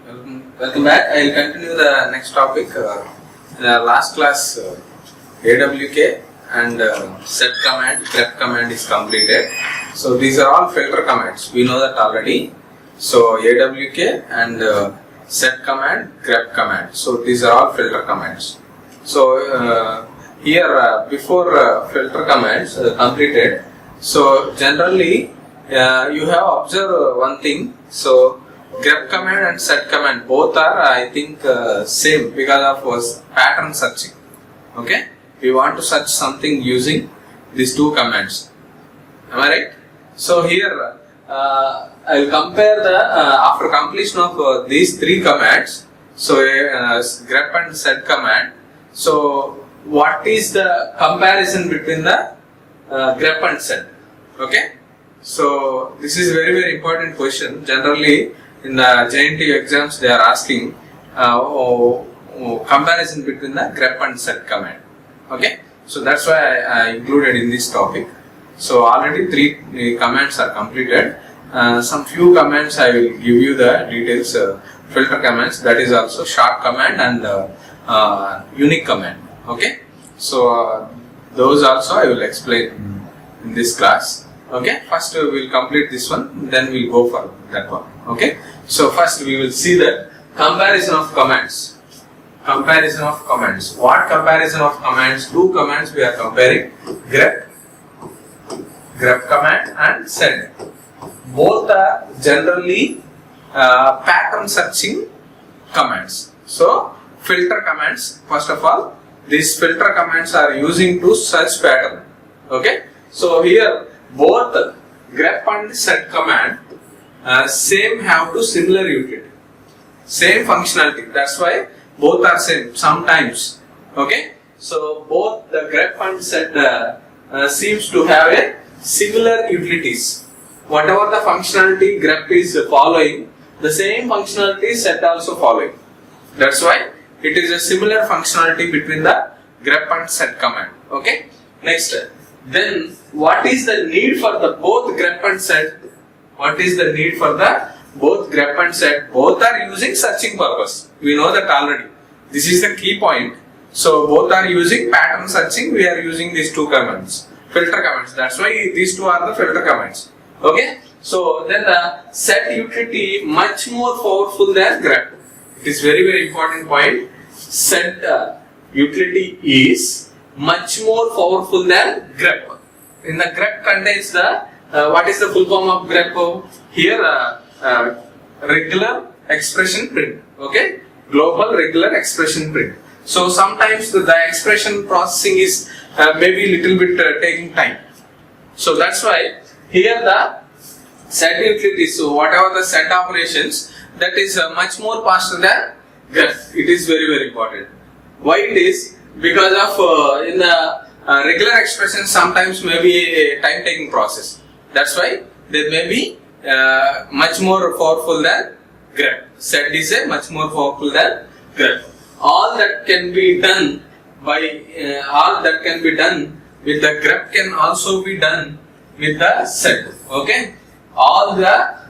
Welcome back. I will continue the next topic. The last class, AWK and set command, grep command is completed. So these are all filter commands. We know that already. So AWK and set command, grep command. So these are all filter commands. So here before filter commands completed. So generally you have observed one thing. So grep command and set command both are, I think, same because of pattern searching. Okay, we want to search something using these two commands. Am I right? So here I will compare the after completion of these three commands. So grep and set command. So what is the comparison between the grep and set? Okay. So this is very important question. Generally in the JNTU exams they are asking comparison between the grep and set command. Okay, so that's why I included in this topic. So already three commands are completed. Some few commands I will give you the details. Filter commands, that is also short command and unique command. Okay, so those also I will explain in this class. Okay, first we will complete this one, then we will go for that one. Okay, so first we will see the comparison of commands. Comparison of commands. What comparison of commands? Two commands we are comparing: grep command and set. Both are generally pattern searching commands. So filter commands. First of all, these filter commands are using to search pattern. Okay, so here both grep and set command same have to similar utility, same functionality. That's why both are same sometimes. Okay, so both the grep and set seems to have a similar utilities. Whatever the functionality grep is following, the same functionality set also following. That's why it is a similar functionality between the grep and set command. Okay, next. Then what is the need for the both grep and set? What is the need for the both grep and set? Both are using searching purpose. We know that already. This is the key point. So both are using pattern searching. We are using these two commands, filter commands. That's why these two are the filter commands. Okay. So then the set utility much more powerful than grep. It is very important point. Set utility is much more powerful than grep. In the grep contains the what is the full form of grep? Here regular expression print. Okay, global regular expression print. So sometimes the expression processing is maybe little bit taking time. So that's why here the set utility. So whatever the set operations, that is much more faster than grep. It is very important. Why it is? Because of in the regular expression sometimes may be a time taking process. That's why there may be much more powerful than grep. Set is a much more powerful than grep. All that can be done by all that can be done with the grep can also be done with the set. Okay, all that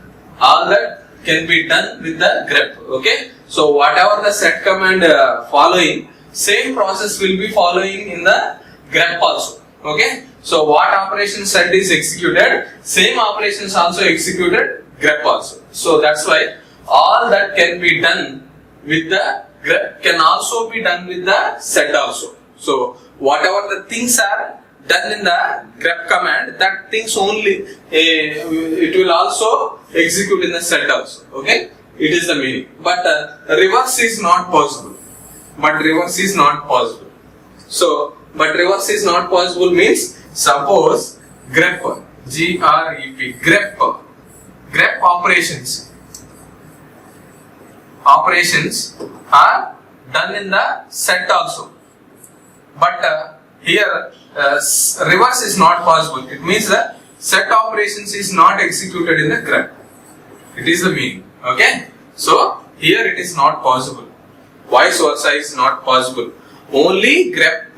can be done with the grep. Okay, so whatever the set command following, same process will be following in the grep also. Okay, so what operation set is executed, same operations also executed grep also. So that's why all that can be done with the grep can also be done with the set also. So whatever the things are done in the grep command, that things only it will also execute in the set also. Okay, it is the meaning. But reverse is not possible. So, but reverse is not possible means, suppose grep, grep, grep operations are done in the set also. But here reverse is not possible. It means the set operations is not executed in the grep. It is the meaning. Okay. So here it is not possible. Vice versa is not possible. Only grep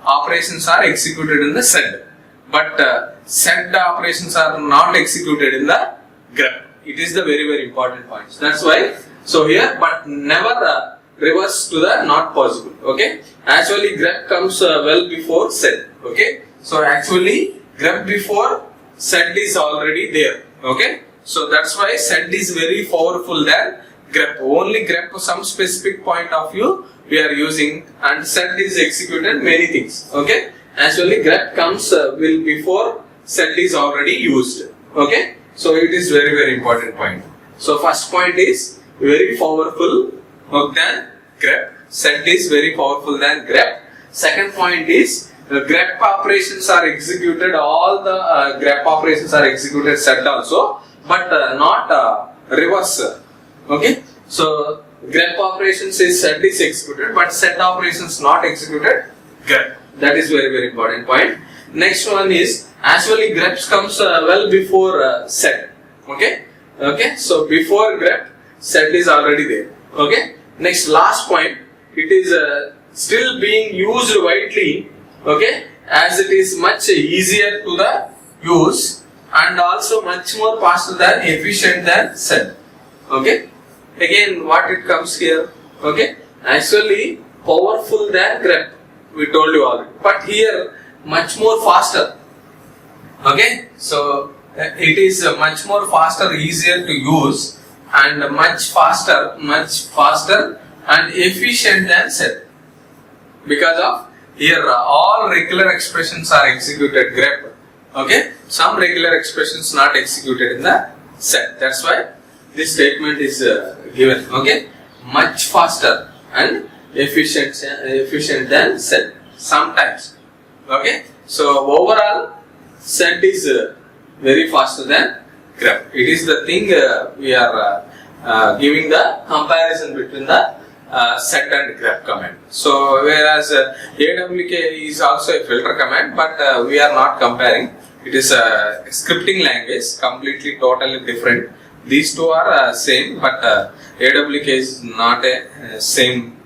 operations are executed in the set, but set operations are not executed in the grep. It is the very important point. That's why So here, but never reverse to the not possible. Okay. Actually, grep comes well before sed. Okay. So actually, grep before sed is already there. Okay. So that's why sed is very powerful than grep. Only grep some specific point of view we are using, and sed is executed many things. Okay. Actually, grep comes will before sed is already used. Okay. So it is very important point. So first point is very powerful than grep. Sed is very powerful than grep. Second point is grep operations are executed. All the grep operations are executed sed also, but not reverse. Okay. So grep operations is sed is executed, but sed operations not executed grep. That is very important point. Next one is actually greps comes well before sed. Okay. Okay. So before grep, sed is already there. Okay. Next last point, it is still being used widely. Okay. As it is much easier to the use and also much more faster than efficient than sed. Okay. Again, what it comes here? Okay. Actually, powerful than grep. We told you already. But here, much more faster. Okay. So it is much more faster, easier to use, and much faster and efficient than sed. Because of here all regular expressions are executed grep. Okay. Some regular expressions not executed in the sed. That's why this statement is given. Okay. Much faster and efficient than sed. Sometimes. Okay. So overall, sed is very faster than grep. It is the thing we are giving the comparison between the sed and grep command. So whereas AWK is also a filter command, but we are not comparing. It is a scripting language, completely totally different. These two are same, but AWK is not a same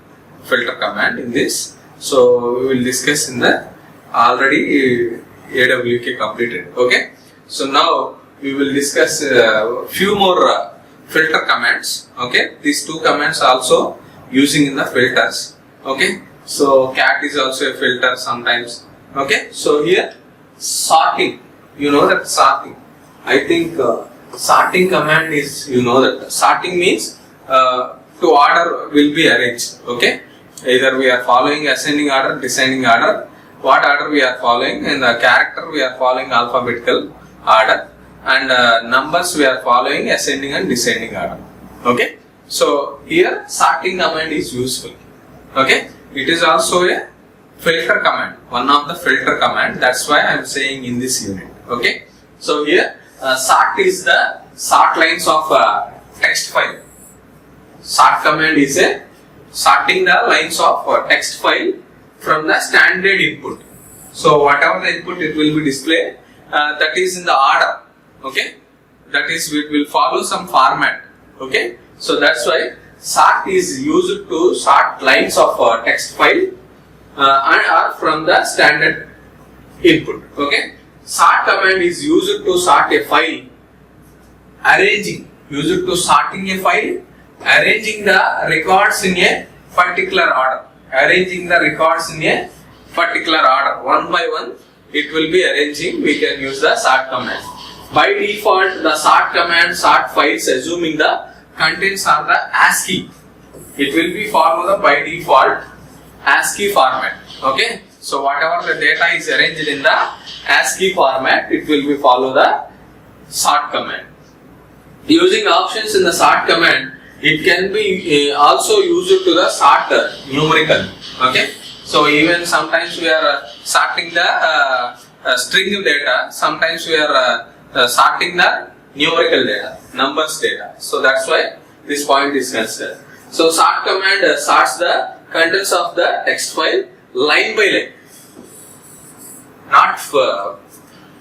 filter command in this. So we will discuss in the already AWK completed. Okay. So now we will discuss few more filter commands. Okay. These two commands also using in the filters. Okay. So cat is also a filter sometimes. Okay. So here sorting. You know that sorting. I think sorting command is, you know that sorting means to order will be arranged. Okay. Either we are following ascending order, descending order. What order we are following, and the character we are following alphabetical order, and numbers we are following ascending and descending order. Okay. So here sorting command is useful. Okay. It is also a filter command, one of the filter command. That's why I am saying in this unit. Okay. So here sort is the sort lines of text file. Sort command is a sorting the lines of text file from the standard input. So whatever the input, it will be displayed. That is in the order. Okay. That is, it will follow some format. Okay. So that's why sort is used to sort lines of text file and are from the standard input. Okay. Sort command is used to sort a file. Arranging, used to sorting a file, arranging the records in a particular order. Arranging the records in a particular order, one by one it will be arranging. We can use the sort command. By default, the sort command sort files assuming the contents are the ASCII. It will be followed by default ASCII format. Okay. So whatever the data is arranged in the ASCII format, it will be follow the sort command. Using options in the sort command, it can be also used to the sort numerical. Okay. So even sometimes we are sorting the string data. Sometimes we are sorting the numerical data, numbers data. So that's why this point is considered. So sort command sorts the contents of the text file line by line, not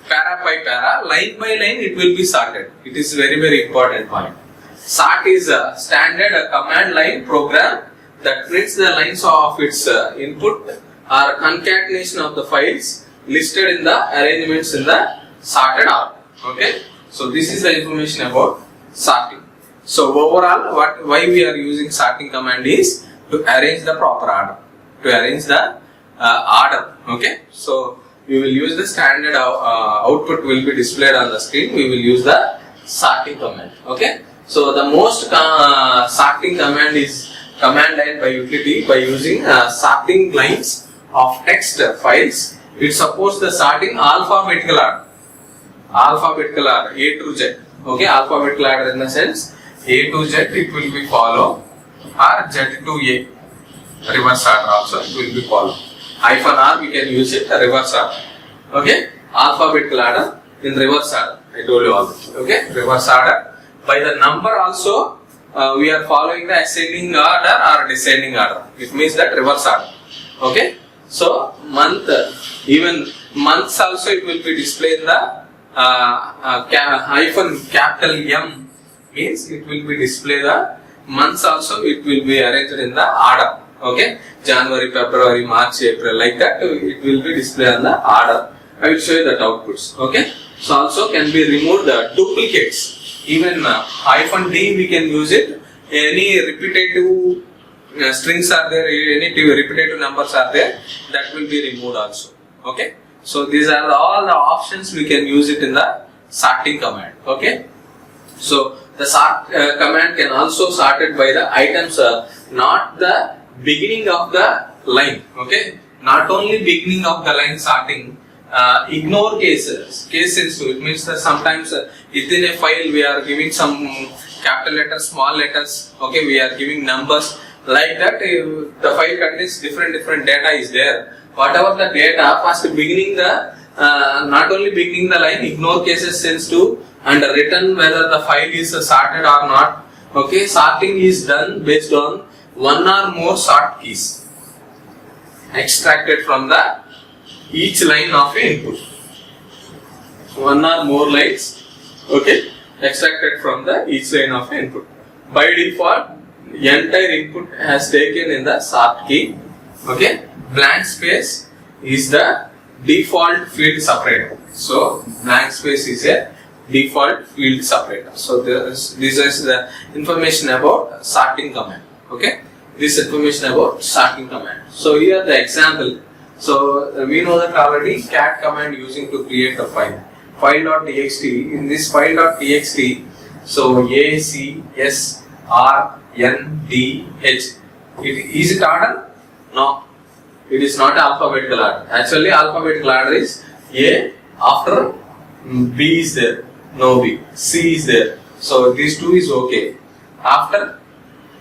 para by para, line by line it will be sorted. It is very important point. Sort is a standard command line program that prints the lines of its input or concatenation of the files listed in the arrangements in the sorted order. Okay. So this is the information about sorting. So overall, why we are using sorting command is to arrange the proper order, to arrange the order. Okay, so we will use the standard output will be displayed on the screen. We will use the sorting command. Okay, so the most sorting command is command line by utility by using sorting lines of text files. It supports the sorting alphabetical order. Alphabetical order A to Z. Okay, alphabetical order in the sense A to Z it will be follow, or Z to A. Reverse order also it will be follow. Hyphen R we can use it reverse order. Okay, alphabetical order in reverse order. I told you already. Okay, reverse order. By the number also we are following the ascending order or descending order. It means that reverse order. Okay, so month, even months also it will be displayed in the hyphen capital M means it will be displayed the months also it will be arranged in the order. Okay, January, February, March, April, like that it will be displayed in the order. I will show you that outputs. Okay, so also can be removed the duplicates. Even hyphen D we can use it. Any repetitive strings are there, any repetitive numbers are there, that will be removed also. Okay, so these are all the options we can use it in the sorting command. Okay, so the sort command can also sort it by the items, not the beginning of the line. Okay, not only beginning of the line sorting. Ignore cases. Case sensitive. It means that sometimes within a file we are giving some capital letters, small letters. Okay, we are giving numbers like that. The file contains different data is there. Whatever the data, first beginning the not only beginning the line, ignore cases sensitive and written whether the file is sorted or not. Okay, sorting is done based on one or more sort keys extracted from the each line of input. One or more lines, okay, extracted from the each line of input. By default, entire input has taken in the sort key. Okay, blank space is the default field separator. So blank space is a default field separator. So this is the information about sorting command. Okay, this information about sorting command. So here the example. So we know that already cat command using to create a file. File.txt. In this file.txt, so A, C, S, R, N, D, H. Is it order? No. It is not alphabetical order. Actually alphabetical order is A, after B is there, no B. C is there. So these two is okay. After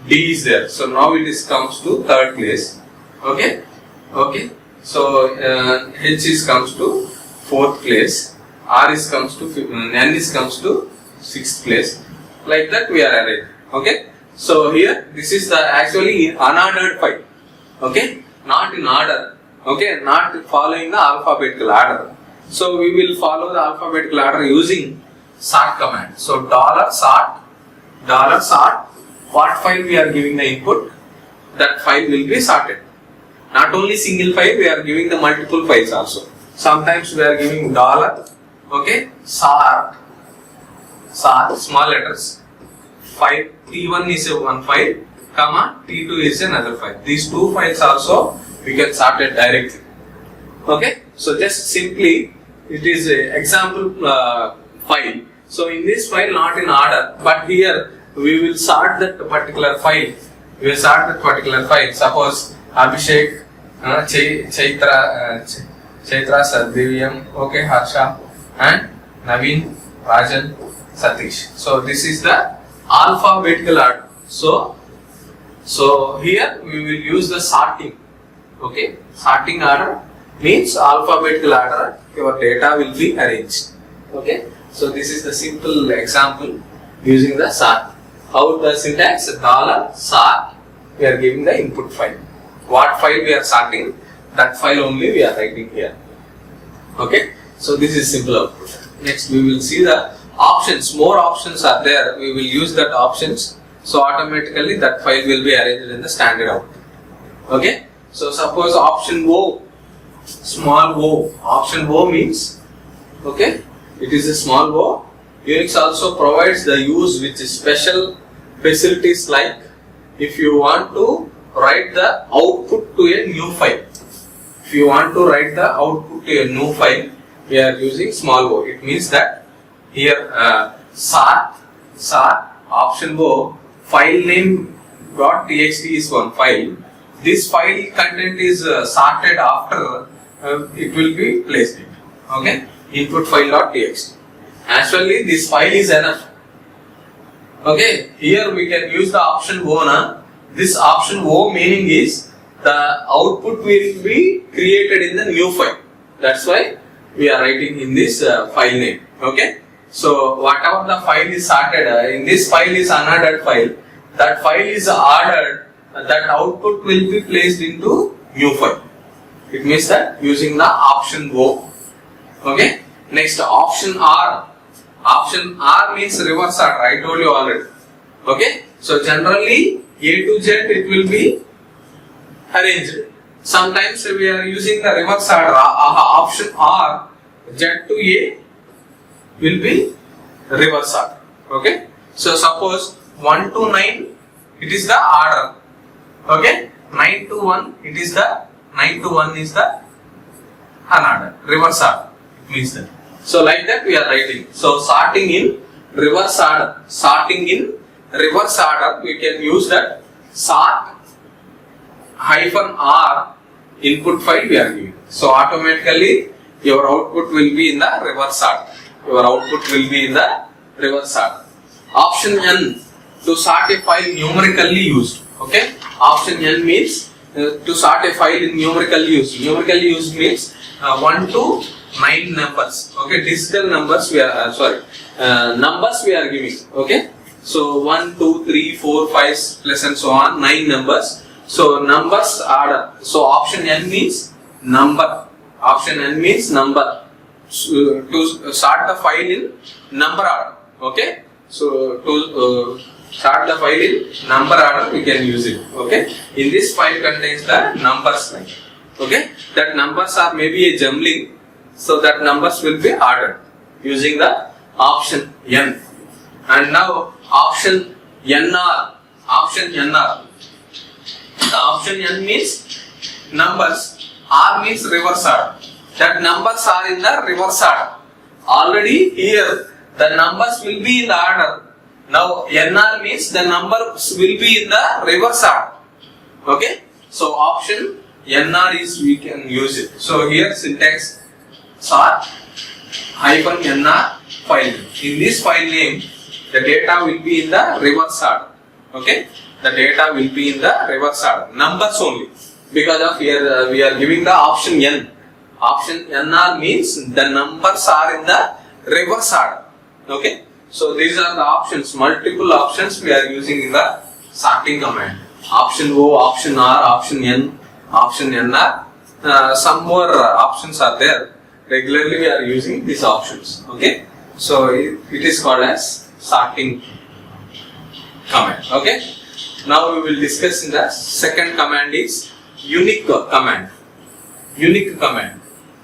D is there. So now it is comes to third place. Okay. Okay. So H is comes to fourth place, R is comes to N is comes to sixth place. Like that we are arranged. Okay. So here this is the actually unordered file. Okay, not in order. Okay, not following the alphabetical order. So we will follow the alphabetical order using sort command. So $sort, what file we are giving the input, that file will be sorted. Not only single file, we are giving the multiple files also. Sometimes we are giving $, okay, sort, small letters, file, T1 is a one file, comma, T2 is another file. These two files also we can sort it directly. Okay, so just simply it is a example file. So in this file not in order, but here we will sort that particular file. We will sort that particular file. Suppose Abhishek, Chaitra, Sadiviyam, okay, Harsha, and Naveen, Rajan, Satish. So this is the alphabetical order. So here we will use the sorting. Okay, sorting order means alphabetical order. Your data will be arranged. Okay, so this is the simple example using the sort. How the syntax? $sort. We are giving the input file. What file we are sorting, that file only we are writing here. Okay, so this is simple output. Next we will see the options. More options are there. We will use that options. So automatically that file will be arranged in the standard output. Okay, so suppose option O, small o. Option O means, okay, it is a small o. Unix also provides the use which is special facilities like if you want to write the output to a new file. If you want to write the output to a new file, we are using small o. It means that here sort option o file name .txt is one file. This file content is sorted after it will be placed. Okay, input file.txt. Actually, this file is enough. Okay, here we can use the option O na. This option O meaning is the output will be created in the new file. That's why we are writing in this file name. Okay, so whatever the file is sorted, in this file is unordered file. That file is ordered. That output will be placed into new file. It means that using the option O. Okay. Next, option R. Option R means reverse order. I told you already. Okay. So generally A to Z it will be arranged. Sometimes we are using the reverse order. Option R, Z to A will be reverse order. Okay. So suppose 1 to 9 it is the order. Okay. 9 to 1 it is the 9 to 1 is the unordered. Reverse order. It means that. So like that we are writing. So sorting in reverse order. Sorting in reverse order we can use that sort -r input file we are giving. So automatically your output will be in the reverse order. Your output will be in the reverse order. Option N to sort a file numerically used. Okay. Option N means to sort a file in numerical use. Numerical use means 1 to 9 numbers. Okay, digital numbers we are numbers we are giving. Okay, so 1, 2, 3, 4, 5 plus and so on 9 numbers. So numbers order. So option N means number. Option N means number. To sort the file in number order. Okay, so to sort the file in number order we can use it. Okay, in this file contains the numbers line. Okay, that numbers are maybe a jumbling, so that numbers will be ordered using the option N. And now option NR. Option NR. The option N means numbers, R means reverse order. That numbers are in the reverse order. Already here the numbers will be in the order. Now NR means the numbers will be in the reverse order. Okay, so option NR is we can use it. So here syntax sort -NR file. In this file name the data will be in the reverse order. Okay, the data will be in the reverse order. Numbers only, because of here we are giving the option N. Option NR means the numbers are in the reverse order. Okay. So these are the options, multiple options we are using in the sorting command. Option O, option R, option N, option NR. Some more options are there. Regularly we are using these options. Okay. So it is called as sorting command. Okay. Now we will discuss in the second command is unique command. Unique command.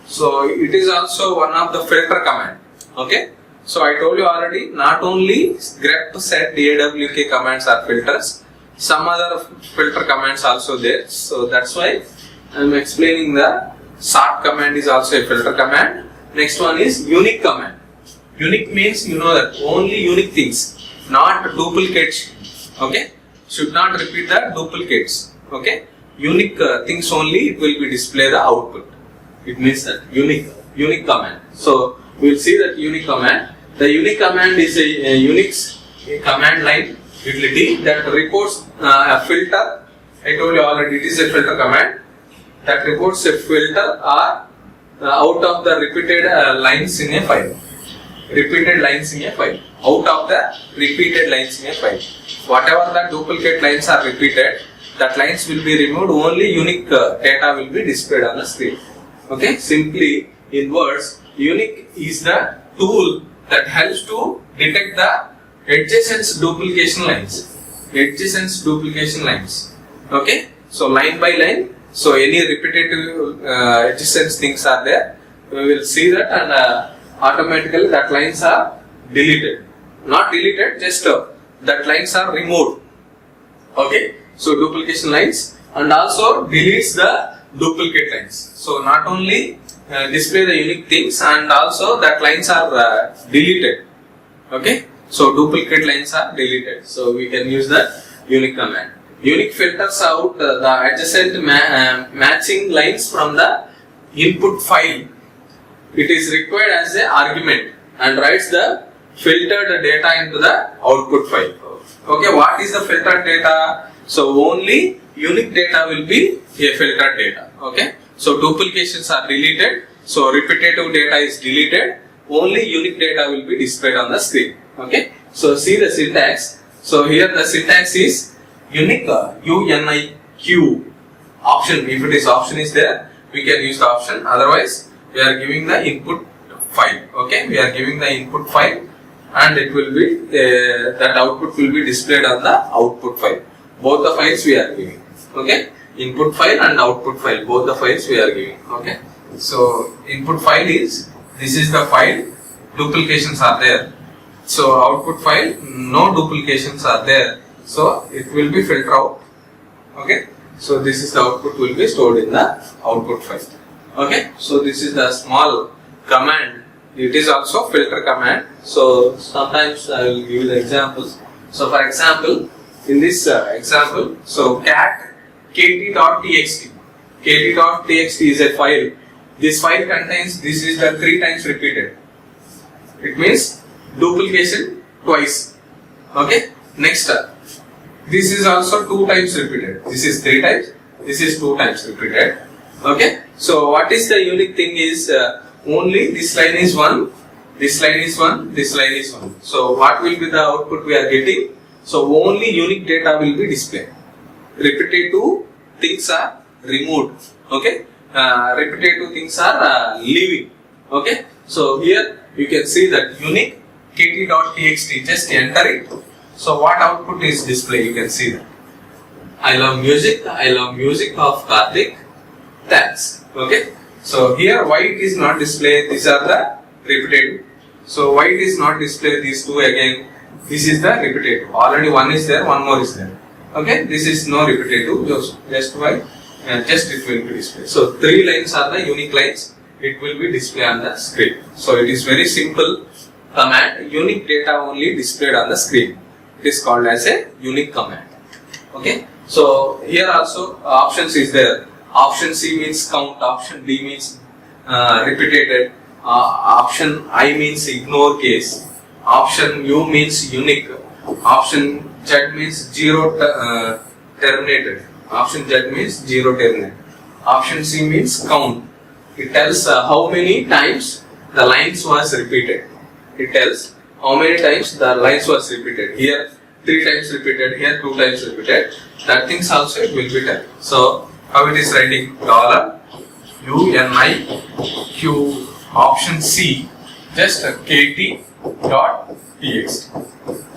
So it is also one of the filter command. Okay. So I told you already, not only grep, set, dawk commands are filters, some other filter commands also there. So that's why I am explaining the sort command is also a filter command. Next one is unique command. Unique means you know that only unique things, not duplicates. Okay, should not repeat the duplicates. Okay, unique things only it will be display the output. It means that unique command. So we will see that unique command. The unique command is a Unix command line utility that reports a filter. I told you already it is a filter command that reports a filter or out of the repeated lines in a file. Repeated lines in a file. Out of the repeated lines in a file. Whatever the duplicate lines are repeated, that lines will be removed. Only unique data will be displayed on the screen. Okay. Simply in words, unique is the tool that helps to detect the adjacent duplication lines. Adjacent duplication lines. Okay. So line by line. So any repetitive adjacent things are there. We will see that, and automatically that lines are deleted. Not deleted, just that lines are removed. Okay, so duplication lines, and also deletes the duplicate lines. So not only display the unique things, and also that lines are deleted. Okay, so duplicate lines are deleted. So we can use the unique command. Unique filters out the adjacent matching lines from the input file. It is required as an argument and writes the filtered data into the output file. Okay, what is the filtered data? So only unique data will be a filtered data. Okay, so duplications are deleted. So repetitive data is deleted. Only unique data will be displayed on the screen. Okay, so see the syntax. So here the syntax is unique UNIQ option. If it is option is there, we can use the option. Otherwise, we are giving the input file. Okay, we are giving the input file, and it will be that output will be displayed on the output file. Both the files we are giving. Okay, input file and output file. Both the files we are giving. Okay, so input file is this is the file. Duplications are there. So output file, no duplications are there. So it will be filter out. Okay, so this is the output will be stored in the output file. Okay, so this is the small command. It is also filter command. So sometimes I will give you the examples. So for example, in this example, so cat kt.txt. kt.txt is a file. This file contains, this is the 3 times repeated. It means duplication twice. Okay, next this is also 2 times repeated. This is 3 times, this is 2 times repeated. Okay, so what is the unique thing is only this line is 1, this line is 1, this line is 1. So what will be the output we are getting? So only unique data will be displayed. Repetitive things are removed. Okay, repetitive things are leaving. Okay, so here you can see that unique kt.txt, just enter it. So what output is displayed? You can see that. I love music of Karthik. Thanks. Okay. So here why it is not displayed? These are the repetitive. So why it is not displayed? These two again. This is the repetitive. Already one is there, one more is there. Okay. This is no repetitive. Just why? Just it will be displayed. So 3 lines are the unique lines. It will be displayed on the screen. So it is very simple command. Unique data only displayed on the screen. It is called as a unique command. Okay. So here also options is there. Option C means count. Option D means repeated. Option I means ignore case. Option U means unique. Option Z means zero terminated. Option Z means zero terminated. Option C means count. It tells how many times the lines was repeated. It tells how many times the lines was repeated. Here 3 times repeated, here 2 times repeated. That things also it will be telling. So how it is writing? $UNIQ option C, just kt.txt.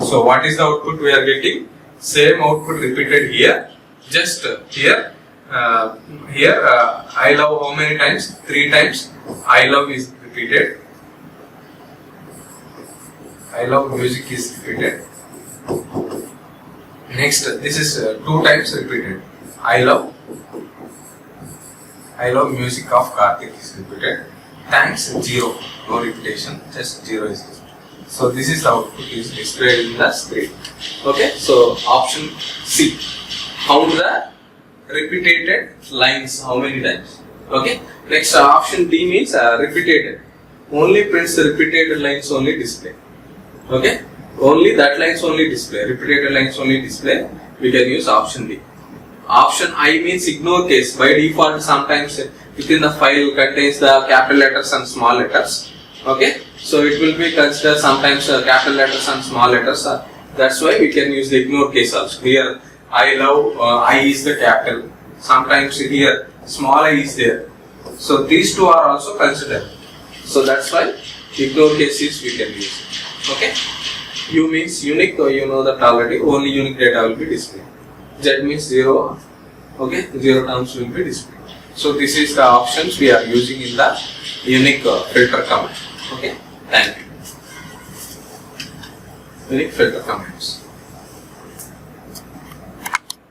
So what is the output we are getting? Same output repeated here. Just here. I love how many times? 3 times. I love is repeated. I love music is repeated. Next, this is 2 times repeated. I love music of Karthik is repeated. Thanks, 0. No repetition, just 0 is repeated. So this is the output is displayed in the screen. Okay, so option C. Count the repeated lines, how many times. Okay, next option D means repeated. Only prints the repeated lines only display. Okay, only that lines only display, repeated lines only display. We can use option D. Option I means ignore case. By default, sometimes within the file contains the capital letters and small letters. Okay, so it will be considered sometimes capital letters and small letters. That's why we can use the ignore case also. Here, I love I is the capital. Sometimes here small I is there. So these two are also considered. So that's why ignore cases we can use. Okay. U means unique, so you know that already. Only unique data will be displayed. Z means 0. Okay, 0 terms will be displayed. So this is the options we are using in the unique filter command. Okay, thank you. Unique filter commands.